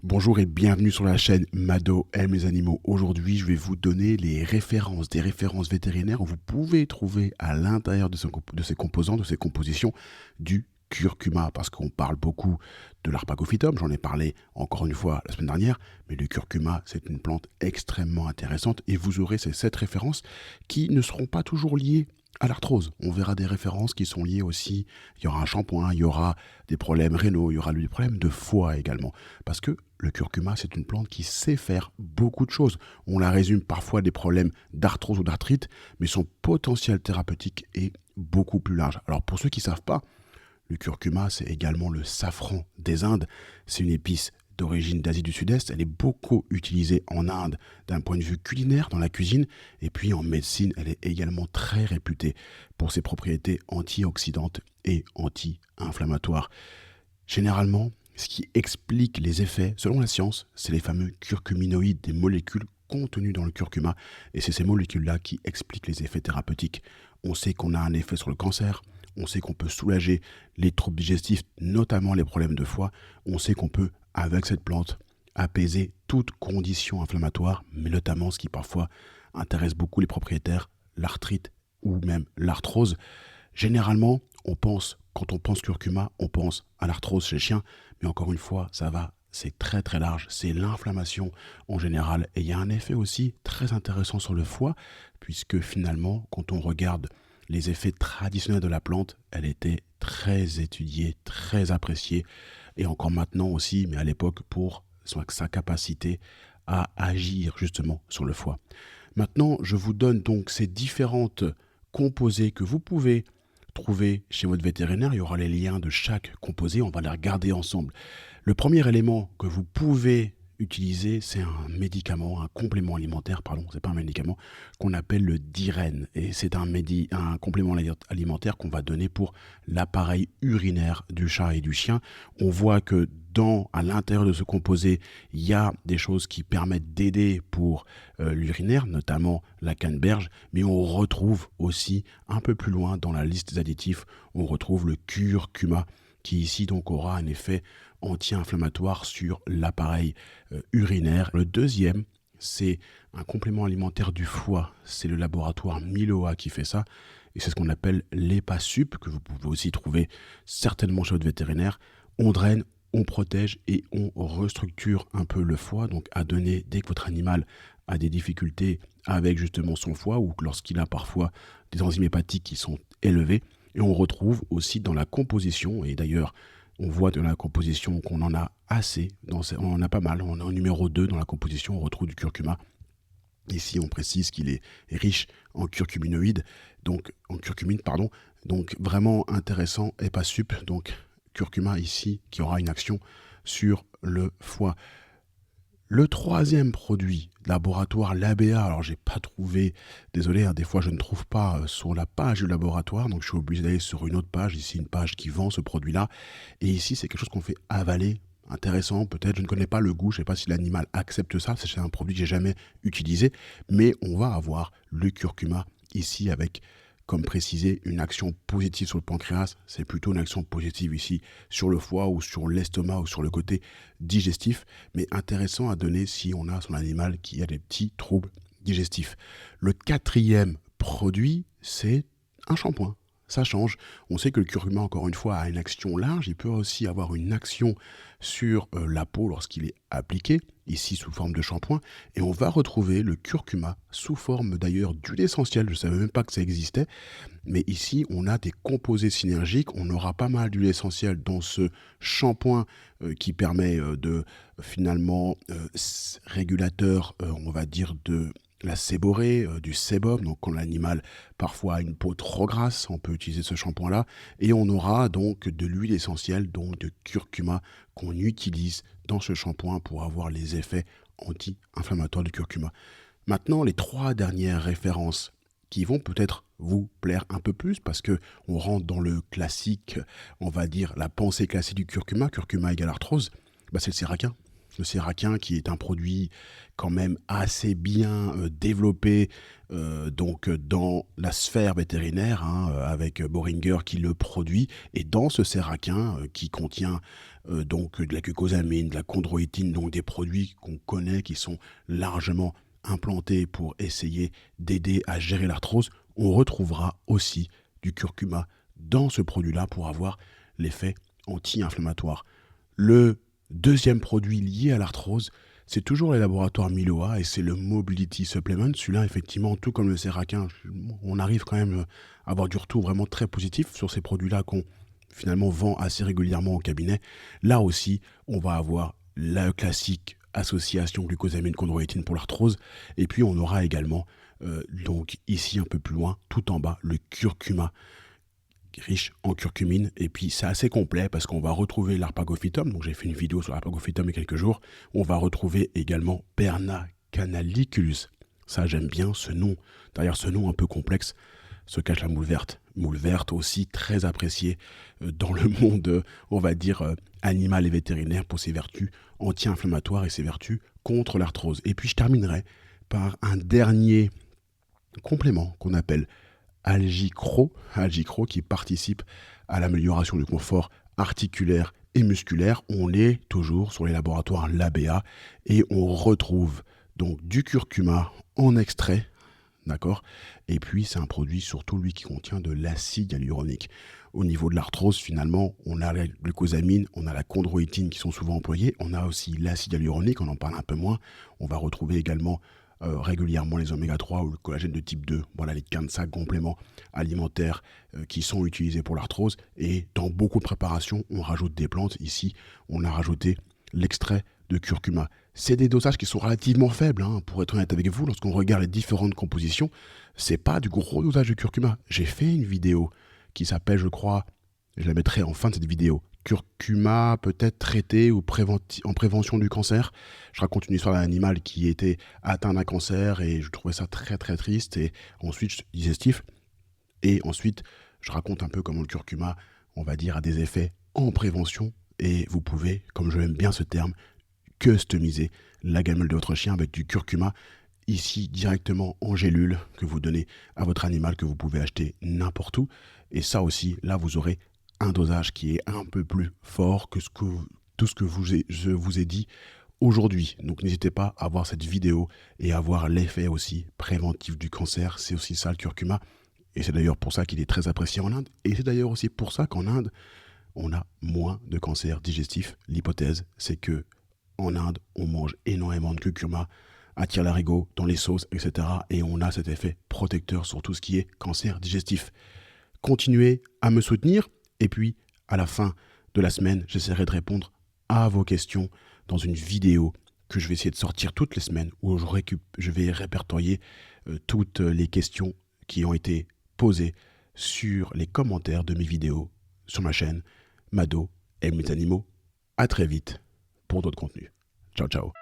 Bonjour et bienvenue sur la chaîne Mado aime les animaux. Aujourd'hui, je vais vous donner des références vétérinaires où vous pouvez trouver à l'intérieur de ces composants, de ces compositions, du curcuma. Parce qu'on parle beaucoup de l'arpagophytum, j'en ai parlé encore une fois la semaine dernière, mais le curcuma, c'est une plante extrêmement intéressante et vous aurez ces 7 références qui ne seront pas toujours liées à l'arthrose. On verra des références qui sont liées aussi, il y aura un shampoing, il y aura des problèmes rénaux, il y aura des problèmes de foie également. Parce que le curcuma, c'est une plante qui sait faire beaucoup de choses. On la résume parfois à des problèmes d'arthrose ou d'arthrite, mais son potentiel thérapeutique est beaucoup plus large. Alors pour ceux qui ne savent pas, le curcuma, c'est également le safran des Indes. C'est une épice d'origine d'Asie du Sud-Est. Elle est beaucoup utilisée en Inde d'un point de vue culinaire, dans la cuisine. Et puis en médecine, elle est également très réputée pour ses propriétés antioxydantes et anti-inflammatoires. Généralement, ce qui explique les effets, selon la science, c'est les fameux curcuminoïdes, des molécules contenues dans le curcuma. Et c'est ces molécules-là qui expliquent les effets thérapeutiques. On sait qu'on a un effet sur le cancer. On sait qu'on peut soulager les troubles digestifs, notamment les problèmes de foie. On sait qu'on peut, avec cette plante, apaiser toute condition inflammatoire, mais notamment ce qui parfois intéresse beaucoup les propriétaires, l'arthrite ou même l'arthrose. Généralement, quand on pense curcuma, on pense à l'arthrose chez le chien, mais encore une fois, c'est très très large, c'est l'inflammation en général. Et il y a un effet aussi très intéressant sur le foie, puisque finalement, quand on regarde les effets traditionnels de la plante, elle était très étudiée, très appréciée, et encore maintenant aussi, mais à l'époque, pour sa capacité à agir justement sur le foie. Maintenant, je vous donne donc ces différentes composés que vous pouvez trouver chez votre vétérinaire. Il y aura les liens de chaque composé, on va les regarder ensemble. Le premier élément que vous pouvez utiliser, c'est un médicament, un complément alimentaire, pardon, c'est pas un médicament, qu'on appelle le Diren. Et c'est un complément alimentaire qu'on va donner pour l'appareil urinaire du chat et du chien. On voit que à l'intérieur de ce composé, il y a des choses qui permettent d'aider pour l'urinaire, notamment la canneberge, mais on retrouve aussi un peu plus loin dans la liste des additifs, on retrouve le curcuma qui ici donc aura un effet anti-inflammatoire sur l'appareil urinaire. Le deuxième, c'est un complément alimentaire du foie. C'est le laboratoire Miloa qui fait ça. Et c'est ce qu'on appelle l'Hepasup, que vous pouvez aussi trouver certainement chez votre vétérinaire. On draine, on protège et on restructure un peu le foie. Donc à donner dès que votre animal a des difficultés avec justement son foie ou lorsqu'il a parfois des enzymes hépatiques qui sont élevées. Et on retrouve aussi dans la composition, et d'ailleurs on voit dans la composition qu'on en a assez, on en a pas mal, on est en numéro 2 dans la composition, on retrouve du curcuma. Ici on précise qu'il est riche en curcuminoïdes, donc en curcumine, pardon, donc vraiment intéressant, Hepasup, donc curcuma ici qui aura une action sur le foie. Le troisième produit, laboratoire Labea, alors j'ai pas trouvé, désolé, des fois je ne trouve pas sur la page du laboratoire, donc je suis obligé d'aller sur une autre page, ici une page qui vend ce produit-là, et ici c'est quelque chose qu'on fait avaler, intéressant, peut-être, je ne connais pas le goût, je ne sais pas si l'animal accepte ça, c'est un produit que j'ai jamais utilisé, mais on va avoir le curcuma ici avec, comme précisé, une action positive sur le pancréas, c'est plutôt une action positive ici sur le foie ou sur l'estomac ou sur le côté digestif, mais intéressant à donner si on a son animal qui a des petits troubles digestifs. Le quatrième produit, c'est un shampoing. Ça change. On sait que le curcuma, encore une fois, a une action large. Il peut aussi avoir une action sur la peau lorsqu'il est appliqué, ici sous forme de shampoing. Et on va retrouver le curcuma sous forme d'ailleurs d'huile essentielle. Je ne savais même pas que ça existait. Mais ici, on a des composés synergiques. On aura pas mal d'huile essentielle dans ce shampoing qui permet de finalement régulateur, on va dire, de la séborrhée, du sébum, donc quand l'animal parfois a une peau trop grasse, on peut utiliser ce shampoing-là, et on aura donc de l'huile essentielle, donc de curcuma, qu'on utilise dans ce shampoing pour avoir les effets anti-inflammatoires du curcuma. Maintenant, les 3 dernières références qui vont peut-être vous plaire un peu plus parce que on rentre dans le classique, on va dire la pensée classique du curcuma, curcuma égale arthrose, c'est le séraquin. Le Seraquin qui est un produit quand même assez bien développé donc dans la sphère vétérinaire avec Boehringer qui le produit. Et dans ce Seraquin qui contient donc de la glucosamine, de la chondroïtine, donc des produits qu'on connaît qui sont largement implantés pour essayer d'aider à gérer l'arthrose, on retrouvera aussi du curcuma dans ce produit-là pour avoir l'effet anti-inflammatoire. Le deuxième produit lié à l'arthrose, c'est toujours les laboratoires Miloa et c'est le Mobility Supplement. Celui-là, effectivement, tout comme le Seraquin, on arrive quand même à avoir du retour vraiment très positif sur ces produits-là qu'on finalement vend assez régulièrement au cabinet. Là aussi, on va avoir la classique association glucosamine chondroïtine pour l'arthrose. Et puis, on aura également, donc ici un peu plus loin, tout en bas, le curcuma riche en curcumine. Et puis c'est assez complet parce qu'on va retrouver l'arpagophytum, donc j'ai fait une vidéo sur l'arpagophytum il y a quelques jours. On va retrouver également Perna canaliculus. Ça, j'aime bien ce nom. Derrière ce nom un peu complexe se cache la moule verte. Moule verte aussi très appréciée dans le monde, on va dire, animal et vétérinaire pour ses vertus anti-inflammatoires et ses vertus contre l'arthrose. Et puis je terminerai par un dernier complément qu'on appelle Algicro qui participe à l'amélioration du confort articulaire et musculaire. On est toujours sur les laboratoires Labea et on retrouve donc du curcuma en extrait, d'accord. Et puis c'est un produit surtout lui qui contient de l'acide hyaluronique. Au niveau de l'arthrose, finalement, on a la glucosamine, on a la chondroïtine qui sont souvent employées, on a aussi l'acide hyaluronique, on en parle un peu moins. On va retrouver également régulièrement les oméga 3 ou le collagène de type 2, voilà les 15 compléments alimentaires qui sont utilisés pour l'arthrose. Et dans beaucoup de préparations, on rajoute des plantes. Ici, on a rajouté l'extrait de curcuma. C'est des dosages qui sont relativement faibles, pour être honnête avec vous. Lorsqu'on regarde les différentes compositions, c'est pas du gros dosage de curcuma. J'ai fait une vidéo qui s'appelle, je crois, je la mettrai en fin de cette vidéo, curcuma peut-être traité ou en prévention du cancer. Je raconte une histoire d'un animal qui était atteint d'un cancer et je trouvais ça très très triste. Et ensuite, digestif. Et ensuite, je raconte un peu comment le curcuma, on va dire, a des effets en prévention. Et vous pouvez, comme je aime bien ce terme, customiser la gamelle de votre chien avec du curcuma, ici directement en gélule, que vous donnez à votre animal, que vous pouvez acheter n'importe où. Et ça aussi, là, vous aurez un dosage qui est un peu plus fort que tout ce que je vous ai dit aujourd'hui. Donc n'hésitez pas à voir cette vidéo et à voir l'effet aussi préventif du cancer. C'est aussi ça le curcuma. Et c'est d'ailleurs pour ça qu'il est très apprécié en Inde. Et c'est d'ailleurs aussi pour ça qu'en Inde, on a moins de cancers digestifs. L'hypothèse, c'est que en Inde, on mange énormément de curcuma à tire-larigot, dans les sauces, etc. Et on a cet effet protecteur sur tout ce qui est cancer digestif. Continuez à me soutenir. Et puis, à la fin de la semaine, j'essaierai de répondre à vos questions dans une vidéo que je vais essayer de sortir toutes les semaines où je vais répertorier toutes les questions qui ont été posées sur les commentaires de mes vidéos sur ma chaîne Mado aime les animaux. À très vite pour d'autres contenus. Ciao, ciao.